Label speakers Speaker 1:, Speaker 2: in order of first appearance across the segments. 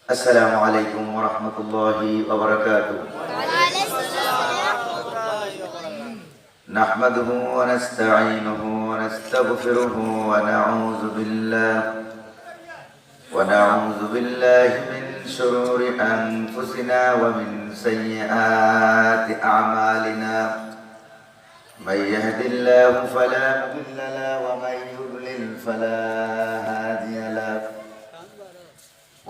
Speaker 1: আসসালামু আলাইকুম ওয়া রাহমাতুল্লাহি ওয়া বারাকাতুহু। নাহমাদুহু ওয়া নাস্তাঈনুহু ওয়া নাস্তাগফিরুহু ওয়া নাউযু বিল্লাহি মিন শুরুরি আনফুসিনা ওয়া মিন সাইয়্যাতি আ'মালিনা। মান ইয়াহদিল্লাহু ফালা মুদিল্লা লাহু ওয়া মান ইউদ্লিল ফালা হাদিয়া লাহু।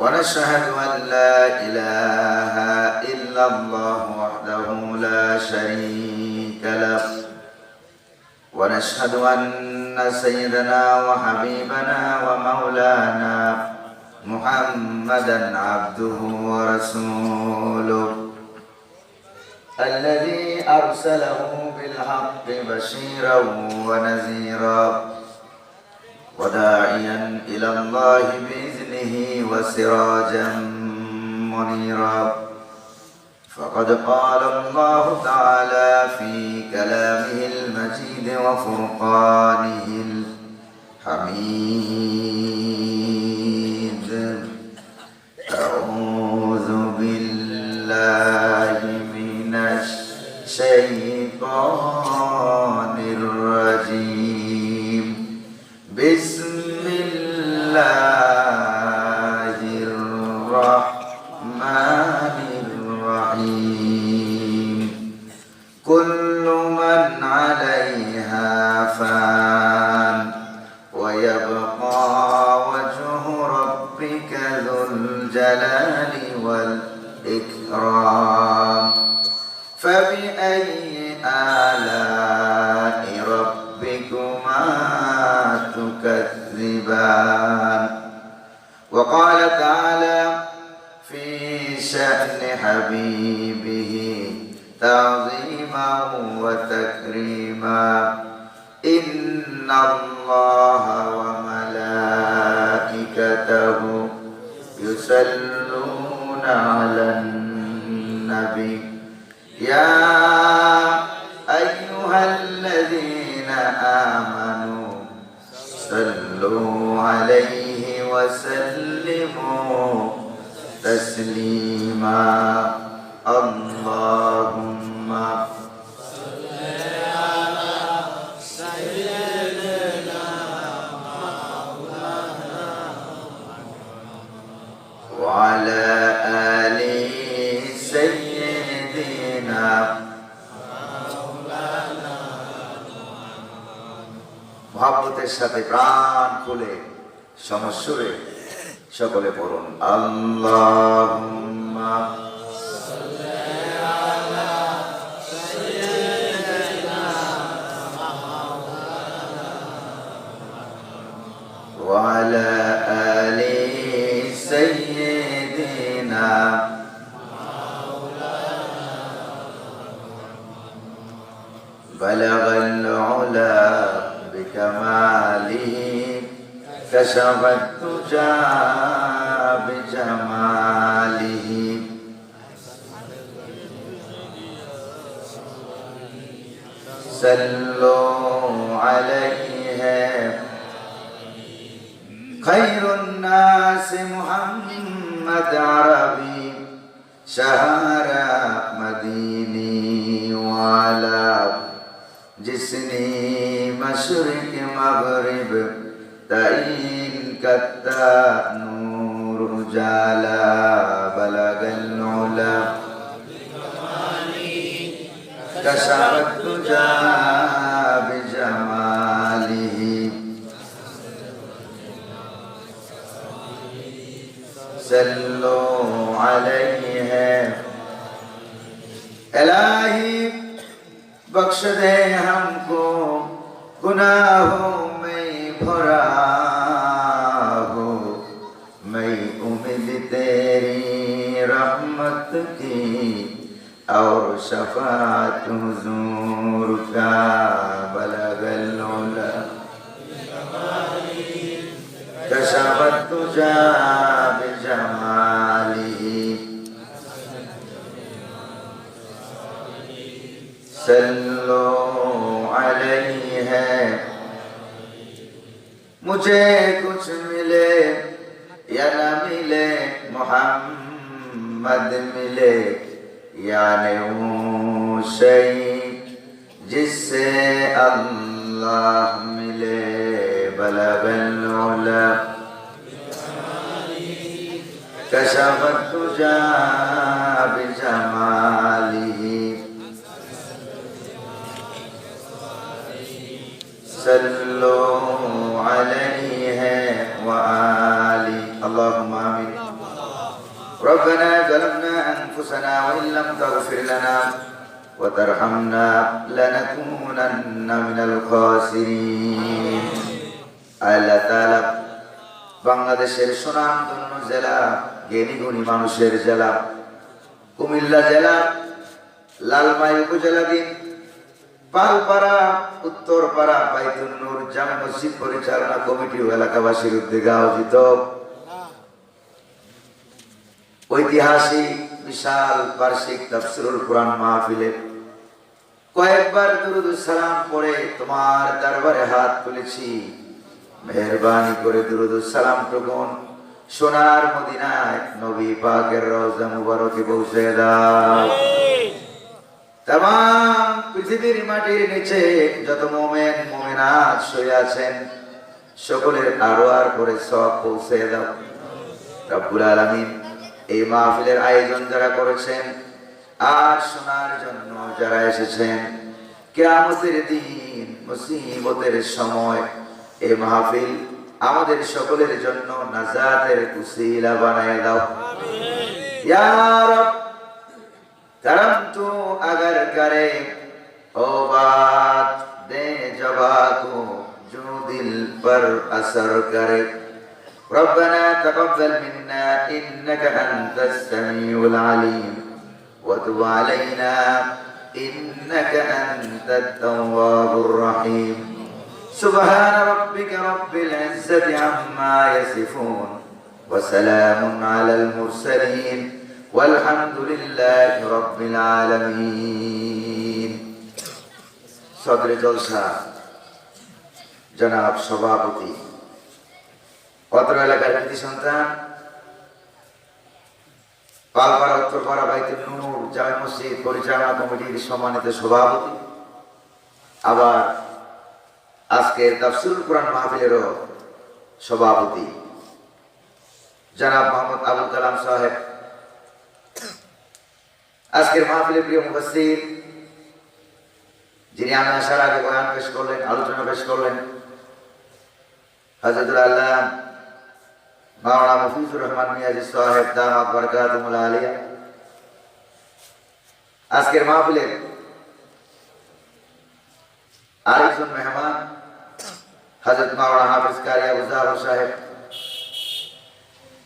Speaker 1: ونشهد أن لا إله إلا الله وحده لا شريك له ونشهد أن سيدنا وحبيبنا ومولانا محمدا عبده ورسوله الذي أرسله بالحق بشيرا ونذيرا وداعيا إلى الله بإذنه وسراجا منيرا. فقد قال الله تعالى في كلامه المجيد وفرقانه الحميد: أعوذ بالله من الشيطان الرجيم. بسم الله الرحمن الرحيم. كل من عليها فان ويبقى وجه ربك ذو الجلال والإكرام. فبأي آلاء ربكما تكذبان. وقال تعالى في شأن حبيبه تعظيما وتكريما: إن الله وملائكته يصلون على النبي يا أيها الذين آمنوا صلوا عليه وسلموا تسليما. اللهم صل على سيدنا مولانا وعلى آل سيدنا মোহাব্বতের সাথে প্রাণ খুলে সমস্বরে সকলে পড়ুন: আল্লাহুম্মা সাল্লি আলা সাইয়্যিদিনা মাওলানা ওয়া আলা আলি সাইয়্যিদিনা মাওলানা। বালাগাল উলা بكماله كشف الدجى بجماله. صلوا عليه خير الناس محمد عربي شهر مديني وعلى जिसने मशरिक मगरिब तईन कत्ता नूर उजाला बलगल उला कशफत तुजा बिजमालिही. सल्लो अलैहि इलाही बख्श दे हमको गुनाहों में भरा हो. मैं उम्मीद तेरी रहमत की और शफात हुजूर का बलगल उला कशफत तुजा बिजमालिही. सल्लो अलैहि. मुझे कुछ मिले या न मिले मोहम्मद मिले, यानी वो शई जिससे अल्लाह मिले। बलगल उला कशफत तुजा बिजमालिही, सल्लो अलैहि व आलिही। अल्लाहुम्मा आमीन। रब्बना ज़लमना अनफुसना व इन लम तग़फिर लना व तरहमना लनकूनन्ना मिनल खासिरीन। আল্লাহ তাআলা বাংলাদেশের সুনামধন্য জেলা, জ্ঞানী গুণী মানুষের জেলা কুমিল্লা জেলা লালমাই উপজেলাধীন পালপাড়া উত্তরপাড়া বাইতুন নূর জামে মসজিদ পরিচালনা কমিটি ও এলাকাবাসীর উদ্যোগে আয়োজিত ঐতিহাসিক বিশাল বার্ষিক তাফসীরুল কুরআন মাহফিলে কয়েকবার দুরূদ ও সালাম পড়ে তোমার দরবারে হাত তুলেছি। মেহেরবানি করে দুরূদ ও সালাম টুকুন সোনার মদিনায় নবী পাকের রওজা মুবারকে পৌঁছে দাও। तमाम পৃথিবীর মাটির নিচে যত মুমিন মুমিনাত শুয়ে আছেন সকলের আরওয়ার করে সওয়াব পৌঁছে দাও রব্বুল আলামিন। এই মাহফিলের আয়োজন যারা করেছেন আর শোনার জন্য যারা এসেছেন, কিয়ামতের দিন মুসিবতের সময় এই মাহফিল আমাদের সকলের জন্য নাজাতের উসিলা বানায় দাও ইয়া রব। करम तू अगर करे ओ बात दे जवा को जो दिल पर असर करे। रब्बना तक़ब्बल मिन्ना इन्नका अंतस समीउल अलीम व तुब अलैना इन्नका अंतत तव्वाबुर रहीम। सुब्हान रब्बिका रब्बिल इज्जति अम्मा यसिफून व सलामुन अलल मुरसलीन वल्हम्दुलिल्लाहि रब्बिल आलमीन। सदरे जलसा जनाब सभापति, অত্র এলাকার কৃতি সন্তান, পালপাড়া উত্তরপাড়া বাইতুন নূর জামে মসজিদ পরিচালনা কমিটির সম্মানিত সভাপতি, আবার আজকের তাফসীরুল কুরআন মাহফিলেরও সভাপতি জনাব মোহাম্মদ আবুল কালাম সাহেব, আজকের মাহফিলের প্রিয় মুফাসসির যিনি আমি আসার আগে বয়ান পেশ করলেন, আলোচনা পেশ করলেন, হযরতুল আল্লাহ মাওলানা মুফিজুর রহমান মিয়াজি সাহেব দামাত বরকাতুহুল আলিয়া। আজকের মাহফিলের আরেকজন মেহমান হযরত মাওলানা হাফেজ কারি আবু জাহর সাহেব,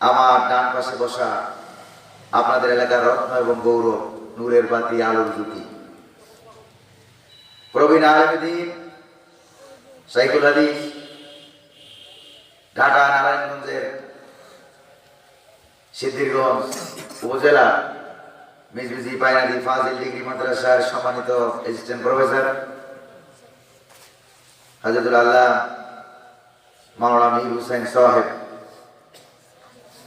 Speaker 1: আমার ডান পাশে বসা আপনাদের এলাকার রত্ন এবং গৌরব, নূরের বাতি, আলোর জ্যোতি, প্রবীণ আলেম দ্বীন শাইখুল হাদিস, ঢাকা নারায়ণগঞ্জের সিদ্ধিরগঞ্জ উপজেলা মিজমিজি পায়নাদি ফাজিল ডিগ্রি মাদ্রাসার সম্মানিত অ্যাসিস্ট্যান্ট প্রফেসর হযরতুল আল্লাহ মাওলানা মীর হোসেন সাহেব,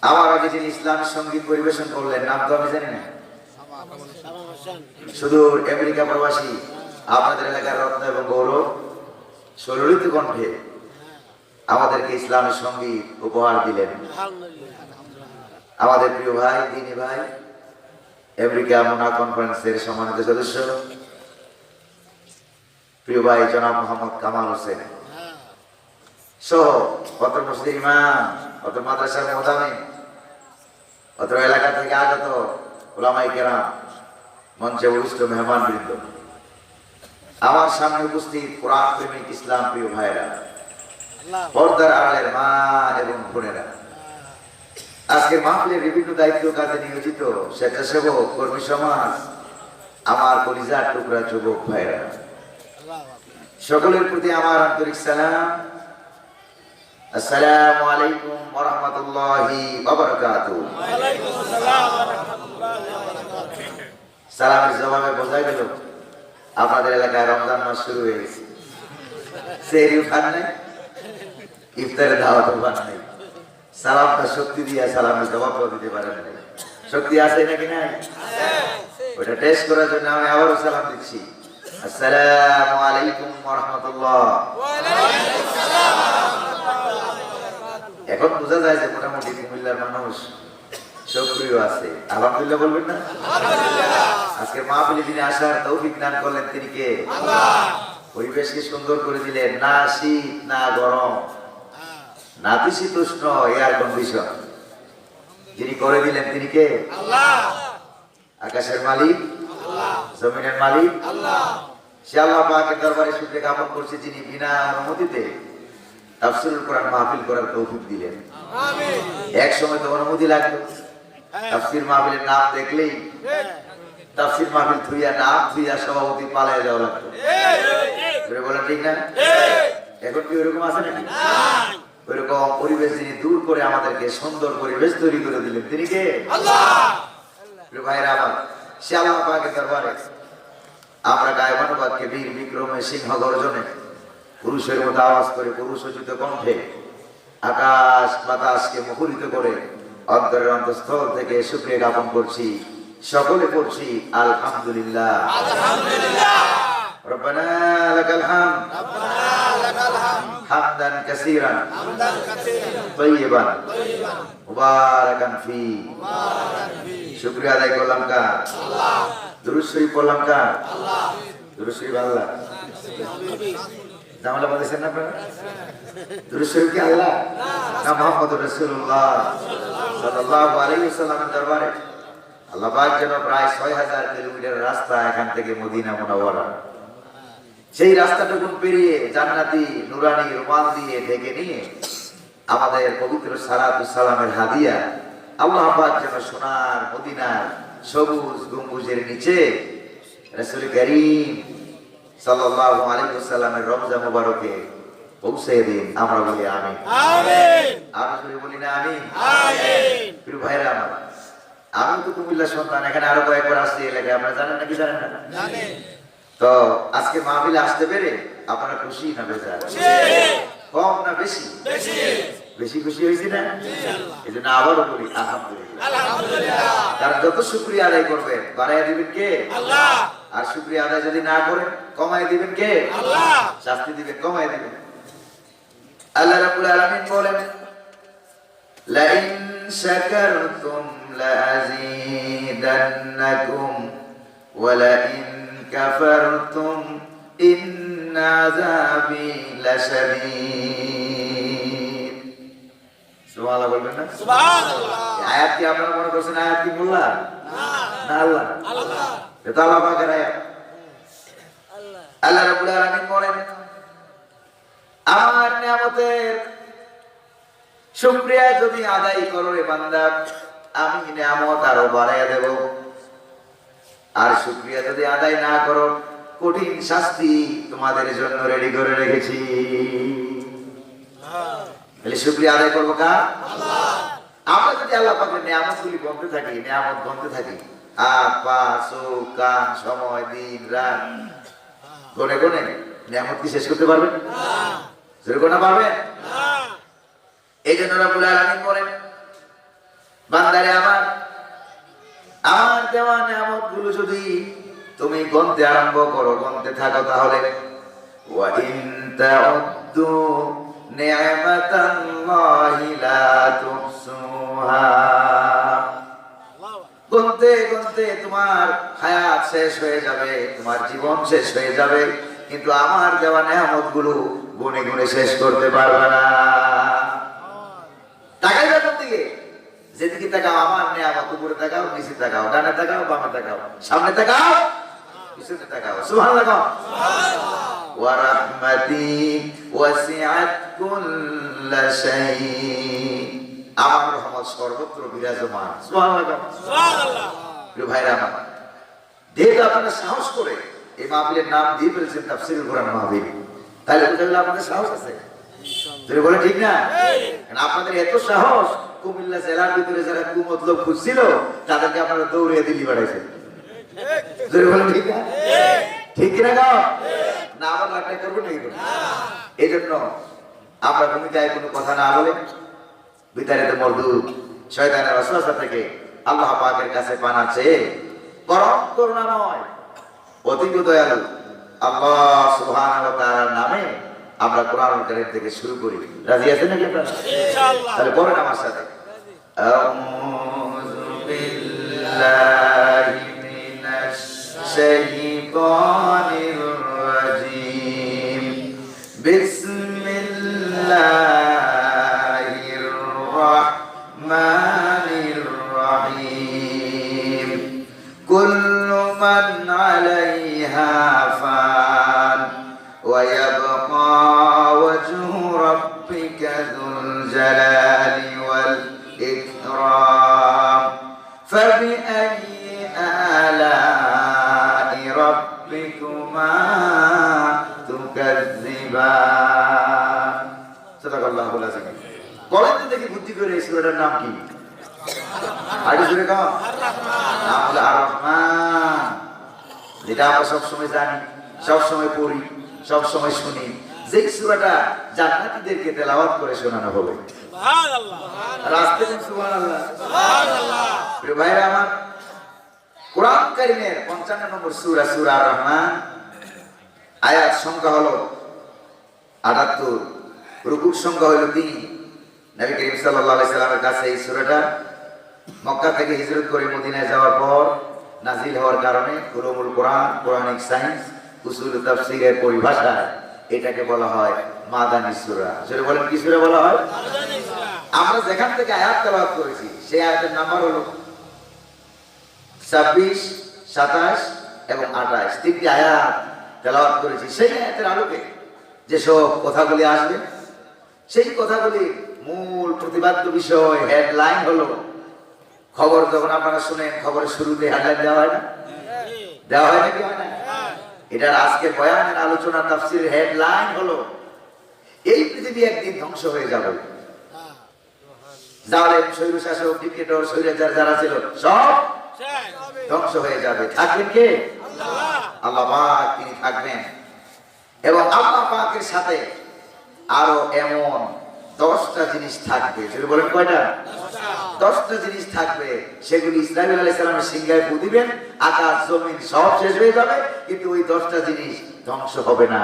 Speaker 1: আমার আগে যিনি ইসলামী সঙ্গীত পরিবেশন করলেন, নাম তো আমি জানি না, সুদূর আমেরিকা প্রবাসী আপনাদের এলাকার রত্ন এবং গৌরব সুললিত কণ্ঠে আমাদেরকে ইসলামী সঙ্গীত উপহার দিলেন। আমাদের প্রিয় ভাই, দিনী ভাই, আমেরিকা মোনা কনফারেন্সের সম্মানিত সদস্য প্রিয় ভাই জনাব মোহাম্মদ কামাল হোসেন সহ অত্র মসজিদের ইমাম, অত্র মাদ্রাসার মোহতামিম, অত্র এলাকা থেকে আগত উলামায়ে কেরাম, মঞ্চে উপস্থিত মেহমানবৃন্দ, আমার সামনে উপস্থিত কোরআন প্রেমিক ইসলাম প্রিয় ভাইরা, পর্দার আড়ালের মা এবং বোনেরা, আজকের মাহফিলের বিভিন্ন দায়িত্ব কাজে নিয়োজিত স্বেচ্ছাসেবক কর্মী সমাজ, আমার কলিজার টুকরা যুবক ভাইরা, সকলের প্রতি আমার আন্তরিক সালাম। আসসালামু আলাইকুম ওয়া রাহমাতুল্লাহি ওয়া বারাকাতুহু। সালামের জবাবে বোঝা গেল আপনাদের এলাকায় রমজান মাস শুরু হয়ে গেছে। সেহরি খান নাই, ইফতারের দাওয়াত বান নাই, সালামটা শক্তি দিয়ে সালামের জবাবও দিতে পারেন না। শক্তি আছে নাকি নাই? ওটা টেস্ট করার জন্য আমি আবারও সালাম দিচ্ছি। আসসালামু আলাইকুম ওয়া রাহমাতুল্লাহ। এখন বোঝা যায় যে মোটামুটি কুমিল্লার মানুষ সক্রিয় আছে। আলহামদুলিল্লাহ বলবেন না? আজকে মাহফিলে যিনি আসার তৌফিক দান করলেন তিনি কে? পরিবেশকে সুন্দর করে দিলেন, না শীত না গরম না শীতোষ্ণ, এয়ার কন্ডিশন যিনি করে দিলেন তিনি কে? আকাশের মালিক, জমিনের মালিক সে আল্লাহ পাকের দরবারে শুকরিয়া জ্ঞাপন করছে যিনি বিনা অনুমতিতে তাফসীরুল কোরআন মাহফিল করার তৌফিক দিলেন। এক সময় তো অনুমতি লাগতো, তাফসীর মাহফিলের নাম দেখলেই তাফসীর মাহফিল থুইয়া নাম থুইয়া সভাপতি পালায় যাওয়া লাগতো। বলেন ঠিক না? এখন কি ওইরকম আছে নাকি? ওইরকম পরিবেশ যিনি দূর করে আমাদেরকে সুন্দর পরিবেশ তৈরি করে দিলেন তিনি কে? ভাইরা আমার, সে আল্লাহ পাকের দরবারে আমরা গায়বানুবাদকে বীর বিক্রমে সিংহ গর্জনে পুরুষের মতো আওয়াজ করে পুরুষোচিত কণ্ঠে আকাশ বাতাসকে মুখরিত করে অন্তরের অন্তঃস্থল থেকে শুকরিয়া জ্ঞাপন করছি, সকলে করছি আলহামদুলিল্লাহ। রব্বানা লাকাল হামদ হামদান কাসীরান তাইয়িবান মুবারাকান ফি। শুকরিয়া আদায় করলাম কার? আল্লাহ। দুরূদ শরীফ পড়লাম কার? আল্লাহ। দুরূদ শরীফ আল্লাহ জামালা বলেছেন না আপনারা? দুরূদ শরীফ কি আল্লাহ না মুহাম্মদুর রাসূলুল্লাহ সাল্লাল্লাহু আলাইহি ওয়াসাল্লামের দরবারে আল্লাহ পাক যেন প্রায় ৬০০০ কিলোমিটার রাস্তা এখান থেকে মদিনা মুনাওয়ারা, সেই রাস্তাটুকু পেরিয়ে জান্নাতি নুরানি রুমাল দিয়ে ঢেকে নিয়ে আমাদের পবিত্র সালাতুস সালামের হাদিয়া আল্লাহ পাক যেন সোনার মদিনার সবুজ গম্বুজের নিচে রাসূল কারীম সাল্লাল্লাহু আলাইহি ওয়াসাল্লামের রওজা মুবারকে পৌঁছে দিন। আমরা বলি আমিন। আমিন। আমরা বলি না আমিন? আমিন। প্রিয় ভাইরা আমার, আমি তো কুমিল্লার সন্তান, এখানে আরো কয়েকবার আসছি এলাকায়, আপনারা জানেন নাকি জানেন না? জানেন। তো আজকে মাহফিলে আসতে পেরে আপনারা খুশি না বেজার? কম না বেশি? বেশি। বেশি খুশি হয়েছি না? এই জন্য আবারও বলি আলহামদুলিল্লাহ। কারণ যত শুকরিয়া আদায় করবেন বাড়াইয়া দিবেন কে? আল্লাহ। আর শুকরিয়া আদায় যদি না করেন কমাই দিবেন কে? আল্লাহ। শাস্তি দিবেন, কমাই দিবেন। আল্লাহ রাব্বুল আলামিন বলেন, লাইন শাকারতুম লাযীদান্নাকুম ওয়া লাইন কাফারতুম ইন্না আযাবি লাশাদীদ। সুবহানাল্লাহ বলবেন না? সুবহানাল্লাহ। আয়াত কি আপনারা মনে করছেন আয়াত কি মোল্লা? না, আল্লাহ। আল্লাহ। এটা আল্লাহ পাকের আয়াত। আল্লাহ। আল্লাহ রাব্বুল আলামিন বলেন, আমার নিয়ামতের শুকরিয়া যদি আদায় করো রে বান্দা, আমি নিয়ামত আরো বাড়াইয়া দেব। আর শুকরিয়া যদি আদায় না করো কঠিন শাস্তি তোমাদের জন্য রেডি করে রেখেছি। তাহলে শুকরিয়া আদায় করবো কার? আল্লাহ। আমরা যদি আল্লাহ পাকের নিয়ামতগুলি গণতে থাকি, নিয়ামত গণতে থাকি, হাত পা চোখ কান সময় দিন রাত গনে গনে নিয়ামত কি শেষ করতে পারবেন? জোরে গোনা পারবেন? এই জন্য রাব্বুল আলামিন বলেন, বান্দারে আমার, আমার দেওয়া নিয়ামতগুলো যদি তুমি গণতে আরম্ভ করো, গণতে থাকো, তাহলে ওয়া ইন তাউদ্দু নি'মাতাল্লাহি লা তুহসুহা, গণতে গণতে তোমার হায়াত শেষ হয়ে যাবে, তোমার জীবন শেষ হয়ে যাবে, কিন্তু আমার দেওয়া নিয়ামতগুলো গুনে গুনে শেষ করতে পারবে না। তাকাইবে কোন দিকে? যেদিকে তাকাও আমার নিয়ামত, উপরে তাকাও, নিচে তাকাও, ডানে তাকাও, বামে তাকাও, সামনে তাকাও, পিছনে তাকাও। সুবহানাল্লাহ। ওয়া রাহমাতি ওয়াসিআত কুল্লা শাই, আমার রহমত সর্বত্র বিরাজমান। সুবহানাল্লাহ। সুবহানাল্লাহ। প্রিয় ভাইরা আমার, যেহেতু আপনারা সাহস করে এই মাহফিলের নাম দিয়ে ফেলেছেন তাফসীরুল কোরআন মাহফিল, তাহলে বুঝতে গেলে আপনাদের সাহস আছে। তুমি বলে ঠিক না? আপনাদের এত সাহস, কুমিল্লা জেলার ভিতরে যারা কুমতলব খুঁজছিল তাদেরকে আপনারা দৌড়িয়ে দিল্লি বাড়াইছেন। ঠিক না? ঠিক কিনা গাও না? আবার লাগাই করবো নাকি? এই জন্য আমরা ভূমিকায় কোনো কথা না বলে বিতাড়িত মরদুদ শয়তানের ওয়াসওয়াসা থেকে আল্লাহ পাকের কাছে পানা চেয়ে পরম করুণাময় অতীব দয়ালু আল্লাহ সুবহানাহু ওয়া তাআলার নামে আমরা কোরআনুল কারীম থেকে শুরু করি। রাজি আছেন নাকি আপনারা? ইনশাআল্লাহ। তাহলে পড়েন আমার সাথে। আউযু বিল্লাহি মিনাশ শাইতানির রাজিম। বিসমিল্লাহির রাহমানির রহিম। কুল্লু মান আলাইহা ফান ওয়া ইয়াবকা ওয়াজহু রাব্বিকা যুল জালালি ওয়াল ইকরাম। ফাবিআইয়ি আলা'i রাব্বিকুমা তুকাজ্জিবান। সাদাকাল্লাহুল আযীম। বলেন তো দেখি বুদ্ধি করে এই সূরাটার নাম কি? আগে জুড়ে কও। নাম হলো আর রহমান। যেটা আমরা সবসময় জানি, সবসময় পড়ি, সবসময় শুনি। যে সূরাটা জান্নাতীদেরকে তেলাওয়াত করে শোনানো হবে। সুবহানাল্লাহ। রাস্তে দিন সুবহানাল্লাহ। সুবহানাল্লাহ। প্রিয় ভাইরা আমার, কোরআন কারীমের 55 নম্বর সূরা সূরা আর রহমান। আয়াত সংখ্যা হলো 78, রুকুর সংখ্যা হলো 3। নবী করিম সাল্লাল্লাহু আলাইহি সাল্লামের কাছে এই সূরাটা মক্কা থেকে হিজরত করে মদিনায় যাওয়ার পর নাজিল হওয়ার কারণে উলুমুল কোরআন, কোরআনিক সায়েন্স, উসুল তাফসীরের পরিভাষায় এটাকে বলা হয় মাদানী সূরা। যেটা বলেন কি সূরা বলা হয়? মাদানী সূরা। আমরা যেখান থেকে আয়াত তেলাওয়াত করেছি সেই আয়াতের নাম্বার হলো 26, 27 এবং 28। তিনটি আয়াত তেলাওয়াত করেছি। সেই আয়াতের আলোকে যেসব কথাগুলি আসবে সেই কথাগুলি মূল প্রতিপাদ্য বিষয় হেডলাইন হলো, খবর যখন আপনারা শুনেন খবরের শুরুতে হেডলাইন দেওয়া হয় না? দেওয়া হয় নাকি হয় না? এটার আজকে বয়ানের আলোচনা তাফসীরের হেডলাইন হলো, এই পৃথিবী একদিন ধ্বংস হয়ে যাবে। জালেম, স্বৈরশাসক, ডিক্টেটর, স্বৈরাচার যারা ছিল সব ধ্বংস হয়ে যাবে। থাকবেন কে? আল্লাহ পাক, তিনি থাকবেন। এবং আল্লাহ পাকের সাথে আরো এমন 10টা জিনিস থাকবে। যদি বলেন কয়টা? 10টা জিনিস থাকবে। সেগুলি ইসরাঈল আলাইহিস সালামের সিংহায় ফু দিবেন, আকাশ জমিন সব শেষ হয়ে যাবে, কিন্তু ওই 10টা জিনিস ধ্বংস হবে না।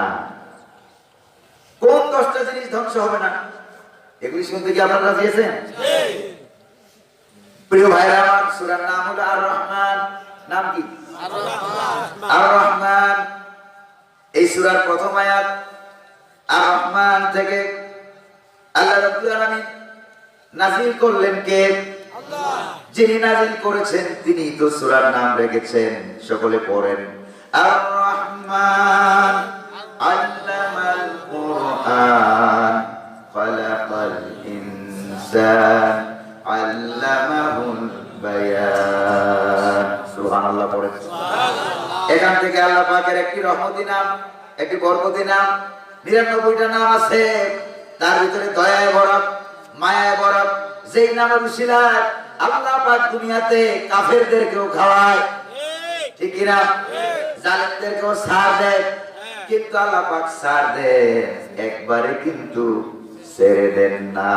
Speaker 1: কোন 10টা জিনিস ধ্বংস হবে না? এগুলি শুনতে কি আপনারা রাজি আছেন? প্রিয় ভাইরা আমার, সূরার নাম হলো আর রহমান। নাম কি? আর রহমান। আর রহমান। এই সূরার প্রথম আয়াত আর রহমান থেকে আল্লাহ রাব্বুল আলামিন নাযিল করলেন কে? আল্লাহ। যিনি নাযিল করেছেন তিনি তো সূরার নাম রেখেছেন। সকলে পড়েন, আর রহমান আল্লামাল কুরআন খালাকাল ইনসান আল্লামাহুল বায়ান। সুবহানাল্লাহ পড়েন। সুবহানাল্লাহ। এখান থেকে আল্লাহ পাকের একটি রহমতি নাম, একটি বরকতি নাম, 99টা নাম আছে। তার ভিতরে দয়ায় ভরা, মায়ায় ভরা, যেই নামের উসিলায় আল্লাহ পাক দুনিয়াতে কাফেরদেরকেও খাওয়ায়, ঠিক কি না? জালেমদেরকেও ছাড় দেয়, কিন্তু আল্লাহ পাক ছাড় দেন একবারে, কিন্তু ছেড়ে দেন না,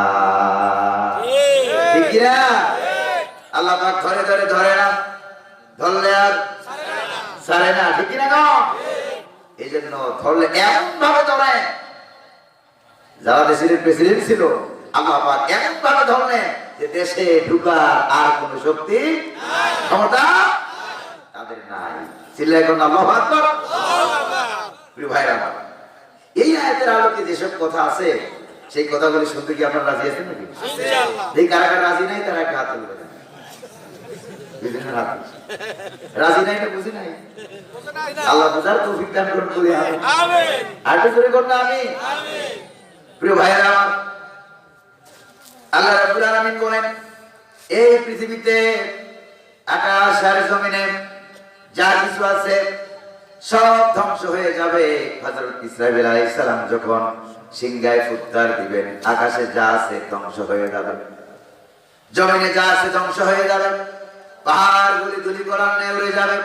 Speaker 1: ঠিক কি না? আল্লাহ পাক ধরে ধরে ধরে না, ধরলে আর ছাড়ে না, ঠিক কি না? এই জন্য ধরলে এমন ভাবে ধরে, যারা দেশের প্রেসিডেন্ট ছিল আল্লাহ পাক এমন ভাবে ধরলেন যে দেশে ঢুকার আর কোন শক্তি ক্ষমতা তাদের নাই। চিল্লায় কোন আল্লাহু আকবার। প্রিয় ভাইরা আমার, এই আয়াতের আলোকে যেসব কথা আছে সেই কথাগুলি শুনতে কি আপনারা রাজি আছেন নাকি? ইনশাআল্লাহ। এই কারা কারা রাজি নাই তারা একটা হাত তুলে দেন। বিভিন্ন হাত রাজি নাই না, বুঝি নাই। আল্লাহ বুঝার তৌফিক দান করুন, বলি আমিন। আর একটু জোরে করুন আমিন। প্রিয় ভাইরা আমার, আল্লাহ রাব্বুল আলামিন বলেন, এই পৃথিবীতে আকাশ আর জমিনে যা কিছু আছে সব ধ্বংস হয়ে যাবে। হযরত ইসরাঈল আলাইহিস সালাম যখন সিংহায় ফুৎকার দিবেন, আকাশে যা আছে ধ্বংস হয়ে যাবে, জমিনে যা আছে ধ্বংস হয়ে যাবে, পাহাড়গুলি ধূলিকণায় উড়ে যাবে,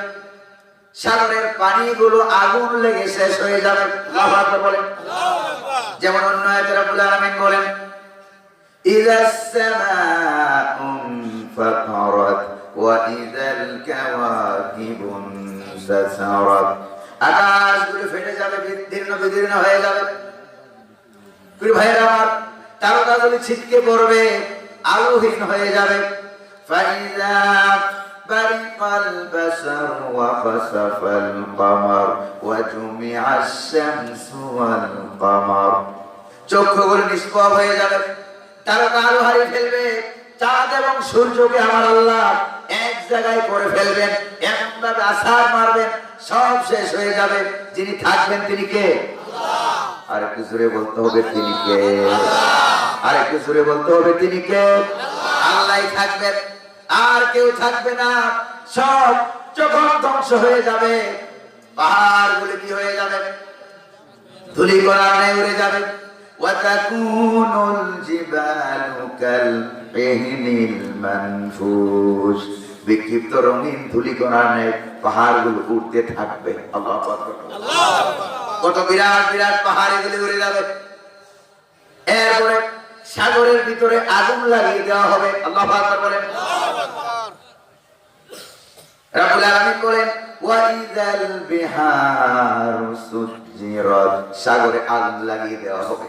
Speaker 1: সাগরের পানিগুলো আগুন লেগে শেষ হয়ে যাবে। আল্লাহু আকবার বলেন। যেমন অন্য আয়াতে রব্বুল আলামিন বলেন, ইযাস সামাউ ফাতারাত ওয়া ইযাল কাওয়াকিবু ইনতাসারাত, আকাশগুলো ফেটে যাবে, বিদীর্ণ হয়ে যাবে। প্রিয় ভাইরা আমার, তারকাগুলি ছিটকে পড়বে, আলোহীন হয়ে যাবে। ফাইযা বারিকাল বাসার ওয়া খাসাফাল কমার ওয়া জুমিআশ শামসু ওয়াল কমার, চক্ষুগুলো নিষ্প্রভ হয়ে যাবে, তারকা আলো হারিয়ে ফেলবে, চাঁদ এবং সূর্যকে আমার আল্লাহ এক জায়গায় করে ফেলবেন, এমন ভাবে আছাড় মারবেন, সব শেষ হয়ে যাবে। যিনি থাকবেন তিনি কে? আল্লাহ। আর একটু জোরে বলতে হবে তিনি কে? আল্লাহ। আর একটু জোরে বলতে হবে তিনি কে? আল্লাহ। আল্লাহই থাকবেন, আর কেউ থাকবে না। সব যখন ধ্বংস হয়ে যাবে, পাহাড়গুলো কি হয়ে যাবে? ধূলিকণায় উড়ে যাবে। ওয়াতাকুনুল জিবালু কাল ইহনিল মানফুস, বিক্ষিপ্ত রঙিন ধূলিকণায় পাহাড়গুলো উঠতে থাকবে। আল্লাহু আকবার, আল্লাহু আকবার। কত বিরাট বিরাট পাহাড় এগুলো উড়ে যাবে। এরপরে সাগরের ভিতরে আগুন লাগিয়ে দেওয়া হবে। আল্লাহু আকবার বলেন। রাব্বুল আলামিন বলেন ওয়া ইযাল বিহারু সুজ্জিরাত, সাগরে আগুন লাগিয়ে দেওয়া হবে।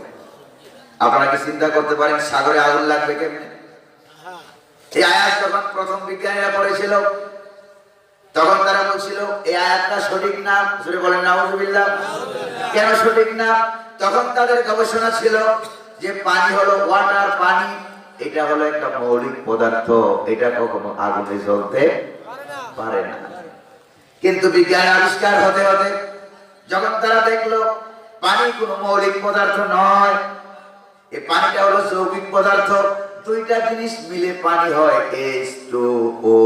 Speaker 1: আপনারা কি চিন্তা করতে পারেন সাগরে আগুন লাগবে কেমনে? এই আয়াত যখন প্রথম বিজ্ঞানীরা পড়েছিল, তখন তারা বলছিল এই আয়াতটা সঠিক না। জোরে বলেন নাউযুবিল্লাহ। কেন সঠিক না? তখন তাদের গবেষণা ছিল যে পানি হলো ওয়াটার, পানি এটা হলো একটা মৌলিক পদার্থ, এটা কখনো আগুনে জ্বলতে পারে না। কিন্তু বিজ্ঞান আবিষ্কার হতে হতে যখন তারা দেখলো পানি কোনো মৌলিক পদার্থ নয়, এই পানিটা হলো যৌগিক পদার্থ, দুইটা জিনিস মিলে পানি হয়, H2O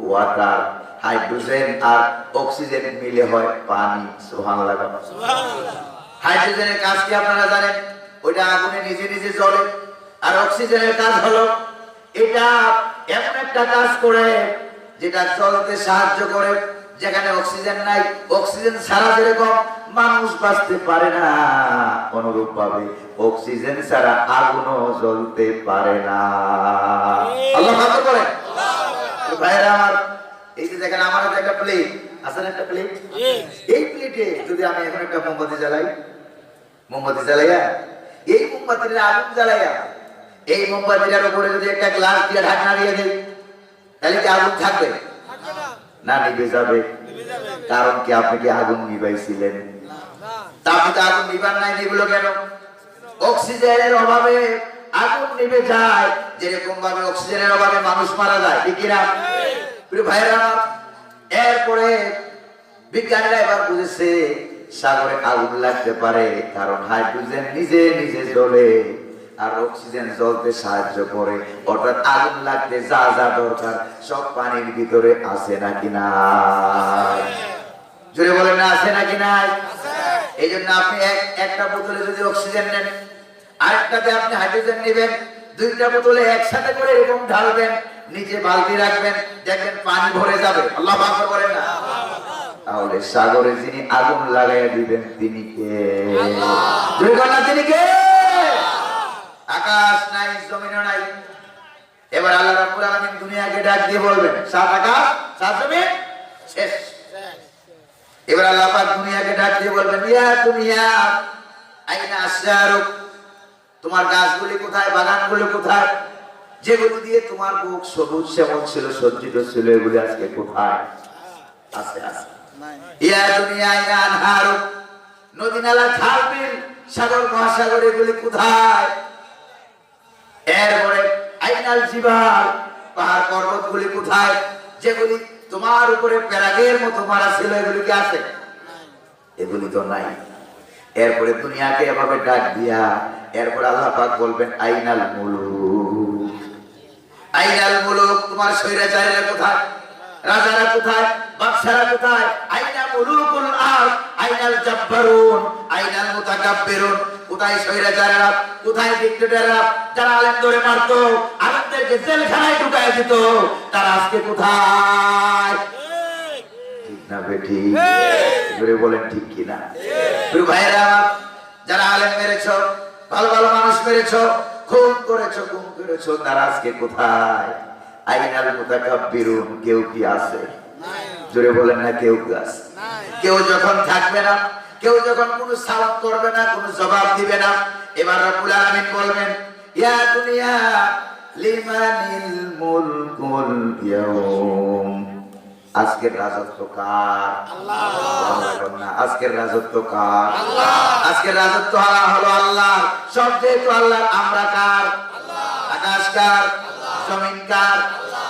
Speaker 1: ওয়াটার, হাইড্রোজেন আর অক্সিজেন মিলে হয় পানি। সুবহানাল্লাহ, সুবহানাল্লাহ। হাইড্রোজেনের কাজ কি আপনারা জানেন? ওইটা আগুনে নিজে নিজে জ্বলে। আর অক্সিজেনের কাজ হলো এটা এমন একটা কাজ করে যেটা জ্বলতে সাহায্য করে। যেখানে অক্সিজেন নাই, অক্সিজেন ছাড়া যেরকম মানুষ বাঁচতে পারে না, অনুরূপ ভাবে অক্সিজেন ছাড়া আগুনও জ্বলতে পারে না। আল্লাহু আকবার বলেন। ভাইরা আমার, এই যে দেখেন আমার হাতে একটা প্লেট আছে না, একটা প্লেট, এই প্লেটে যদি আমি এখন একটা মোমবাতি জ্বালাই, মোমবাতি জ্বালাইয়া এই মোমবাতির আগুন জ্বালাইয়া এই মোমবাতিটার উপরে যদি একটা গ্লাস দিয়ে ঢাকনা দিয়ে দেই, তাহলে কি আগুন থাকবে? না, নিভে যাবে। কারণ কি? আপনি কি আগুন নিভাইছিলেন? তা আপনি তো আগুন নিভান নাই, নিভলো কেন? অক্সিজেনের অভাবে আগুন নিভে যায়, যেরকম ভাবে অক্সিজেনের অভাবে মানুষ মারা যায়, ঠিক কিনা? প্রিয় ভাইরা, এরপরে বিজ্ঞানীরা এবার বুঝেছে সাগরে আগুন লাগতে পারে, কারণ হাইড্রোজেন নিজে নিজে জ্বলে আর অক্সিজেন জ্বলতে সাহায্য করে। অর্থাৎ আগুন লাগতে যা যা দরকার সব পানির ভিতরে আছে নাকি না? জোরে বলেন না, আছে নাকি নাই? এই জন্য আপনি একটা বোতলে যদি অক্সিজেন নেন, আরেকটাতে আপনি হাইড্রোজেন নেবেন, দুইটা বোতলে একসাথে করে এরকম ঢালবেন, নিচে বালতি রাখবেন, দেখবেন পানি ভরে যাবে। আল্লাহু আকবার বলেন না। তাহলে সাগরে যিনি আগুন লাগাইয়া দিবেন তিনি কে? জোরে বলেন না, তিনি কে? আকাশ নাই, জমিনও নাই। এবার আল্লাহ রাব্বুল আলামিন দুনিয়াকে ডাক দিয়ে বলবেন, সাত আকাশ সাত জমিন শেষ। এবার আল্লাহ পাক দুনিয়াকে ডাক দিয়ে বলবেন, ইয়া দুনিয়া আইনা আসজারুক, তোমার গাছগুলি কোথায়, বাগানগুলো কোথায়, যেগুলো দিয়ে তোমার বুক সবুজ শ্যামল ছিল, সজ্জিত ছিল, এগুলি আজকে কোথায়? আছে আছে। ইয়া দুনিয়া আইনা আনহারুক, নদী নালা খাল বিল সাগর মহাসাগর এগুলি কোথায়? এরপরে আইনাল জিবাল, পাহাড় পর্বতগুলি কোথায়, যেগুলি তোমার উপরে প্যারাগের মতো মারা ছিল, এগুলি কি আছে? এগুলি তো নাই। এরপরে দুনিয়াকে এভাবে ডাক দিয়া এরপর আল্লাহ পাক বলবেন, আইনাল মুলুক, আইনাল মুলুক, তোমার স্বৈরাচারীরা কোথায়, রাজারা কোথায়, বাদশারা কোথায়? আইনা মুলুকুল আরদ, আইনাল জাব্বারুন, আইনাল মুতাকাব্বিরুন, কোথায় স্বৈরাচারীরা, কোথায় ডিক্টেটররা, যারা আলেম ধরে মারতো, আলেমদেরকে জেলখানায় ঢুকায় দিত, তারা আজকে কোথায়? ঠিক না বেঠি? জোরে বলেন ঠিক কিনা? প্রিয় ভাইরা, যারা আলেম মেরেছো, ভালো ভালো মানুষ মেরেছো, খুন করেছো, তারা আজকে কোথায়? আইনাল মুতাকাব্বিরুন, কেউ কি আছে? জোরে বলেন না, কেউ কি আছে? কেউ যখন থাকবে না, কেউ যখন কোনো সালাত করবে না, কোনো জবাব দিবে না, এবার রব্বুল আলামিন বলবেন, ইয়া দুনিয়া লিমানিল মুলকুল ইয়াউম, আজকের রাজত্ব কার? আল্লাহ। আজকের রাজত্ব কার? আল্লাহ। আজকের রাজত্ব হলো আল্লাহ। সব যেহেতু আল্লাহ, আমরা কার? আকাশ কার? জমিন কার?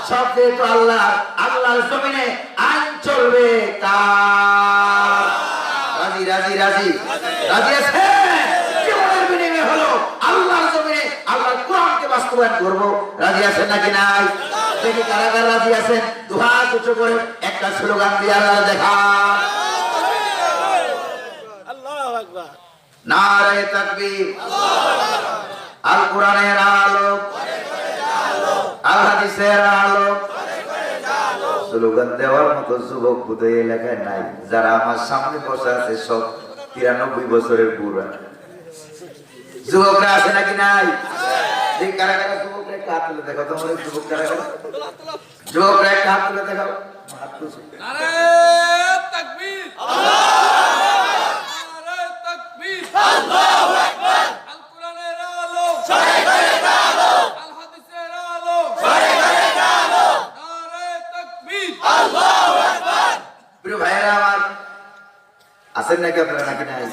Speaker 1: সব যেহেতু আল্লাহ, আল্লাহর জমিনে আইন চলবে কার? রাজি রাজি রাজি রাজি আছে? জীবনের বিনিময়ে হলো আল্লাহর জমিনে আল্লাহর কোরআনকে বাস্তবায়ন করব। রাজি আছেন নাকি নাই? দেখি কারা কারা রাজি আছেন, দুহাত উঁচু করে একটা স্লোগান দিয়ে আল্লাহ দেখান। আল্লাহু আকবার, নারে তাকবীর, আল কোরআনের আলো, আল হাদিসের আলো। স্লোগান দেওয়ার মতো যুবক বুঝে এলাকায় নাই। যারা আমার সামনে বসে আছে সব 93 বছরের বুড়া যুবকরা আছে নাকি নাই? এই কারা কারা যুবকরা একটা হাত তুলে দেখাও, তোমার যুবক কারা কারা? যুবকরা একটা হাত তুলে দেখাও।
Speaker 2: নারে তাকবীর, নারে তাকবীর, আল্লাহু আকবার। আল কোরআনের আলো, ছড়ে ছড়ে আলো, আল হাদিসের আলো, ছড়ে ছড়ে আলো, নারে তাকবীর, আল্লাহু আকবার।
Speaker 1: প্রিয় ভাইরা আমার, আছেন নাকি আপনারা নাকি নাই?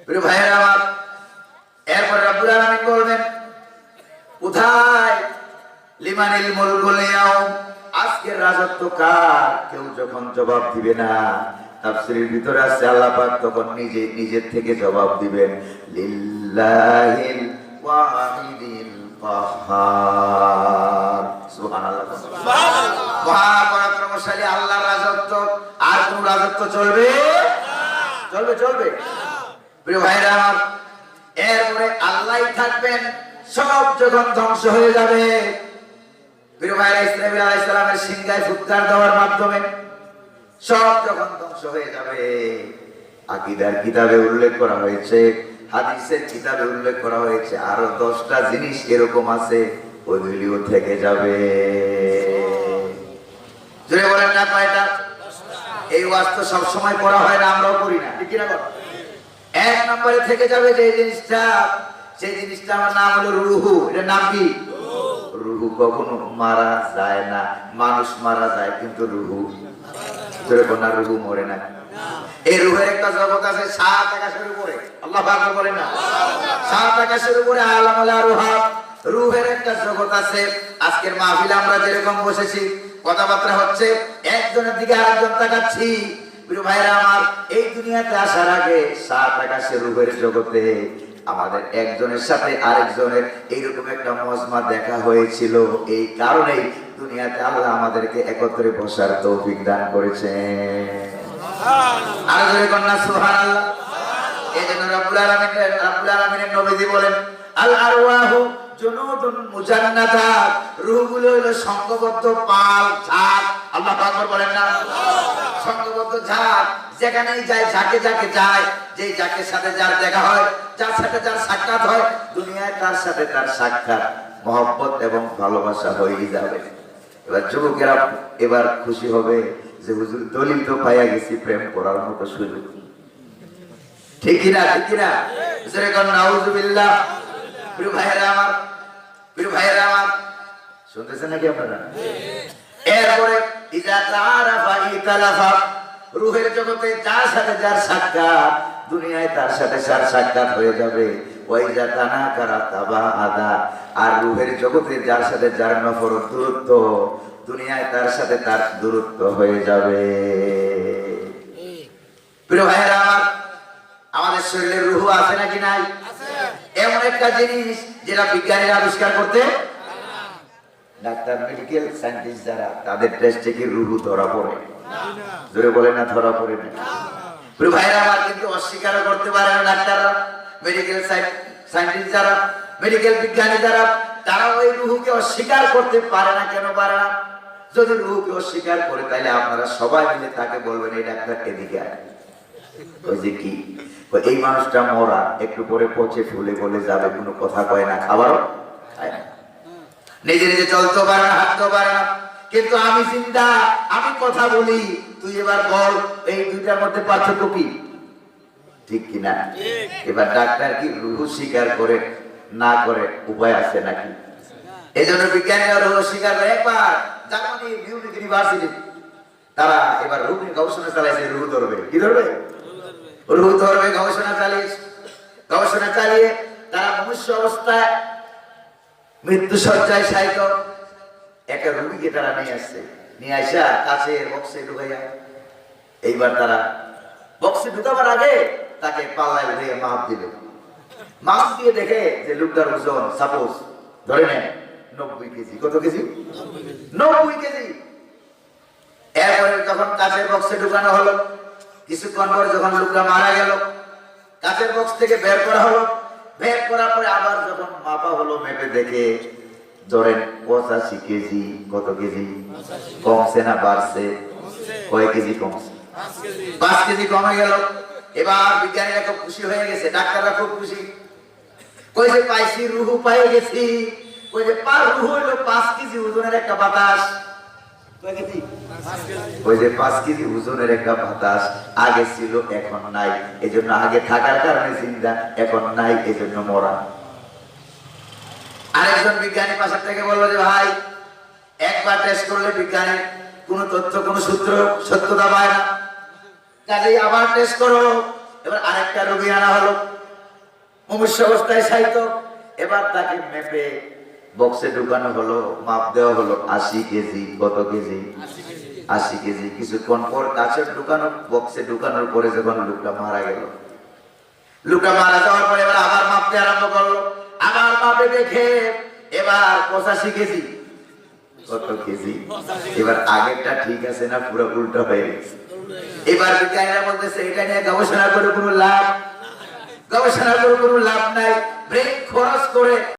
Speaker 1: প্রিয় ভাইরা আমার, এরপর রব্বুল আলামিন বলবেন, কোথায়? লিমানিল মুলকুল ইয়াউম, আজকের রাজত্ব কার? কেউ যখন জবাব দিবে না, তাফসীরের ভিতরে আছে আল্লাহ পাক তখন নিজের থেকে জবাব দিবেন, লিল্লাহিল ওয়াহিদিল কাহ্হার। সুবহানাল্লাহ, সুবহানাল্লাহ। মহাপরাক্রমশালী আল্লাহর রাজত্ব, আর কোন রাজত্ব চলবে? চলবে চলবে? প্রিয় ভাইরা আমার, এরপরে আল্লাহই থাকবেন, সব যখন ধ্বংস হয়ে যাবে। প্রিয় ভাইরা, ইসরাঈল আলাইহিস সালামের সিংহায় ফুৎকার দেওয়ার মাধ্যমে সব যখন ধ্বংস হয়ে যাবে, আকীদার কিতাবে উল্লেখ করা হয়েছে, হাদিসের কিতাবে উল্লেখ করা হয়েছে, আরো 10টা জিনিস এরকম আছে, ওইগুলিও থেকে যাবে। জোরে বলেন না কয়টা? এই ওয়াজ তো সব সময় পড়া হয় না, আমরাও করি না, ঠিক না? এক নম্বরে থেকে যাবে যে জিনিসটা, সেই জিনিসটা আমার নাম হলো রুহু। এটার নাম কি? রুহু কখনো মারা যায় না। মানুষ মারা যায় কিন্তু রুহু, না, রুহু মরে না। এই রুহের একটা জগৎ আছে 7 আকাশের উপরে, আল্লাহু আকবার বলেন না? 7 আকাশের উপরে আলামুল রুহা, রুহের একটা জগৎ আছে। আজকের মাহফিলে আমরা যেরকম বসেছি, কথাবার্তা হচ্ছে, একজনের দিকে আরেকজন তাকাচ্ছি। প্রিয় ভাইরা আমার, এই দুনিয়াতে আসার আগে 7 আকাশের রূহের জগতে আমাদের একজনের সাথে আরেকজনের এইরকম একটা মজমা দেখা হয়েছিল। এই কারণেই দুনিয়াতে আল্লাহ আমাদেরকে একত্রে বসার তৌফিক দান করেছেন। আর জোরে কন্যা সুবহানাল্লাহ। এই জন্য রব্বুল আলামিনের নবীজি বলেন, আল আরওয়াহু জুনুদুন মুজান্নাদা, রূহগুলো হলো সংঘবদ্ধ পাল, ঝাঁক। আল্লাহু আকবার বলেন না? সংঘবদ্ধ ঝাঁক, যেখানেই যায়, ঝাঁকে ঝাঁকে যায়, যেই ঝাঁকের সাথে যার দেখা হয়, যার সাথে যার সাক্ষাৎ হয়, দুনিয়ায় তার সাথে তার সাক্ষাৎ, মহব্বত এবং ভালোবাসা হয়ে যাবে। এবার যুবকেরা এবার খুশি হবে যে হুজুর দলিল তো পাইয়া গেছি, প্রেম করার মতো সুযোগ। ঠিক কিনা? ঠিক কিনা? জোরে কোন নাউযুবিল্লাহ। প্রিয় ভাইয়েরা আমার, প্রিয় ভাইয়েরা আমার, শুনতেছেন নাকি আপনারা? এরপরে ইজা তারাফা ইতালাফা, রূহের জগতে যার সাথে যার সাক্ষাৎ, দুনিয়ায় তার সাথে যার সাক্ষাৎ হয়ে যাবে। ওয়াইজা তানাকারা তাবাআদা, আর রূহের জগতে যার সাথে যার নফরত, দূরত্ব, দুনিয়ায় তার সাথে তার দূরত্ব হয়ে যাবে। প্রিয় ভাইয়েরা আমার, আমাদের শরীরে রূহ আছে নাকি নাই? এমন একটা জিনিস যেটা বিজ্ঞানীরা আবিষ্কার করতে, ডাক্তার, মেডিকেল সায়েন্টিস্ট যারা, তাদের টেস্টে কি রূহ ধরা পড়ে? জোরে বলে না, ধরা পড়ে না। প্রিয় ভাইরা আমার, কিন্তু অস্বীকার করতে পারে না ডাক্তাররা, মেডিকেল সায়েন্টিস্ট যারা, মেডিকেল বিজ্ঞানী যারা, তারা ওই রূহকে অস্বীকার করতে পারে না। কেন পারে না? যদি রূহকে অস্বীকার করে, তাহলে আপনারা সবাই মিলে তাকে বলবেন, এই ডাক্তার এদিকে আয়, ওই যে কি, এই মানুষটা মরা, একটু পরে পচে ফুলে গলে যাবে, কোনো কথা কয় না, খাবারও খায় না, নিজে নিজে চলতেও পারে না, হাঁটতেও পারে না, কিন্তু আমি জিন্দা, আমি কথা বলি। তুই এবার বল এই দুইটার মধ্যে পার্থক্য কি, ঠিক কিনা? এবার ডাক্তার কি রুহ স্বীকার করে না করে উপায় আছে নাকি? এই জন্য বিজ্ঞানীরা রুহ স্বীকার করে। একবার জার্মানি মিউনিখ ইউনিভার্সিটি তারা এবার রুহ নিয়ে গবেষণা চালাইছে, রুহ ধরবে, কি ধরবে, রুহ ধরবে, গবেষণা চালিয়ে তারা মনুষ্য অবস্থায় মৃত্যু সজ্জায় শায়িত একটা রুগীকে তারা নিয়ে আসা কাছের বক্সে ঢুকাইয়া, এইবার তারা বক্সে ঢুকাবার আগে তাকে পাল্লায় উঠিয়ে মাপ দিল। মাপ দিয়ে দেখে যে লোকটার ওজন সাপোজ ধরে নেন 90 কেজি। কত কেজি? 90 কেজি। এরপরে যখন কাছের বক্সে ঢুকানো হলো, কিছুক্ষণ পর যখন লোকটা মারা গেল, কাছের বক্স থেকে বের করা হলো, বের করার পরে আবার যখন মাপা হলো, মেপে দেখে ধরেন 85 কেজি। কত কেজি? কমছে না বাড়ছে? কয় কেজি কমছে? 5 কেজি কমে গেল। এবার বিজ্ঞানীরা খুব খুশি হয়ে গেছে, ডাক্তাররা খুব খুশি, কই যে পাইছি, রুহ পাই গেছি। কই যে রুহ হইল 5 কেজি ওজনের একটা বাতাস। কয় কেজি? ওই যে 5 কেজি ওজনের একটা বাতাস আগে ছিল, এখন নাই। এজন্য আগে থাকার কারণে জিন্দা, এখন নাই, এজন্য মরা। আরেকজন বিজ্ঞানী পাশের থেকে বললো যে ভাই, একবার টেস্ট করলে বিজ্ঞানের কোন তথ্য, কোন সূত্র সত্যতা পায় না, কাজেই আবার টেস্ট করো। এবার আরেকটা রোগী আনা হলো, মুমূর্ষু অবস্থায় শায়িত। এবার তাকে মেপে বক্সে ঢুকানো হলো, মাপ দেওয়া হলো 80 কেজি। কত কেজি? 80 কেজি। কিছুক্ষণ পর কাছের ঢুকানো বক্সে ঢুকানোর পরে যখন লোকটা মারা গেল, লোকটা মারা যাওয়ার পরে এবার আবার মাপতে আরম্ভ করলো, আবার মাপে দেখে এবার 85 কেজি। কত কেজি? এবার আগেরটা ঠিক আছে না পুরো উল্টো হয়ে গেছে? এবার বিজ্ঞানীরা বলতেছে এটা নিয়ে গবেষণা করে কোনো লাভ নাই, ব্রেন খরচ করে